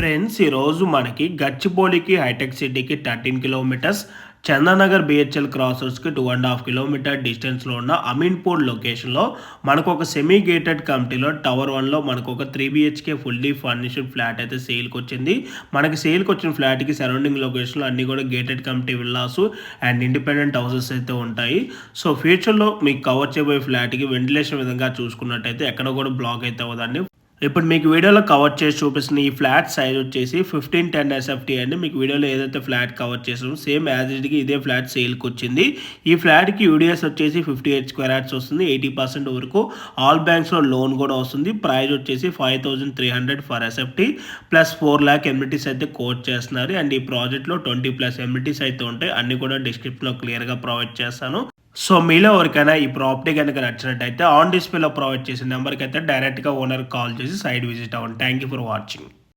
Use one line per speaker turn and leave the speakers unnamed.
Friends ఈరోజు మనకి గచ్చిబౌలికి hitech సిటీకి 13 కిలోమీటర్స్, చందానగర్ బిహెచ్ఎల్ క్రాస్ రోడ్స్కి 2.5 కిలోమీటర్ డిస్టెన్స్లో ఉన్న అమీన్పూర్ లొకేషన్లో మనకు ఒక సెమీ గేటెడ్ కమిటీలో టవర్ 1లో మనకు ఒక 3 బిహెచ్కే ఫుల్లీ ఫర్నిష్డ్ ఫ్లాట్ అయితే సేల్కి వచ్చింది. మనకి సేల్కి వచ్చిన ఫ్లాట్కి సరౌండింగ్ లొకేషన్లో అన్నీ కూడా gated committee villas and independent houses అయితే ఉంటాయి. సో ఫ్యూచర్లో మీకు కవర్ చేయబోయే ఫ్లాట్కి వెంటిలేషన్ విధంగా చూసుకున్నట్టయితే ఎక్కడ కూడా బ్లాక్ అయితే అవ్వదండి. ఇప్పుడు మీకు వీడియోలో కవర్ చేసి చూపిస్తున్న ఈ ఫ్లాట్ సైజ్ వచ్చేసి 1510 ఎస్ఎఫ్టీ అండి. మీకు వీడియోలో ఏదైతే ఫ్లాట్ కవర్ చేసామో సేమ్ యాజ్ ఇట్‌గా ఇదే ఫ్లాట్ సేల్కి వచ్చింది. ఈ ఫ్లాట్కి యూడిఎస్ వచ్చేసి 58 స్క్వేర్ యార్డ్స్ వస్తుంది. 80% వరకు ఆల్ బ్యాంక్స్లో లోన్ కూడా వస్తుంది. ప్రైస్ వచ్చేసి 5300 for SFT plus 4 lakh amenities అయితే కోట్ చేస్తున్నారు. అండ్ ఈ ప్రాజెక్ట్లో 20+ ఎమ్యూనిటీస్ అయితే ఉంటాయి. అన్ని కూడా డిస్క్రిప్షన్లో క్లియర్గా ప్రొవైడ్ చేస్తాను. సో మీలో ఎవరికైనా ఈ ప్రాపర్టీ కనుక నచ్చినట్టయితే ఆన్ డిస్ప్లేలో ప్రొవైడ్ చేసిన నెంబర్కి అయితే డైరెక్ట్గా ఓనర్ కాల్ చేసి సైట్ విజిట్ అవ్వండి. Thank you for watching.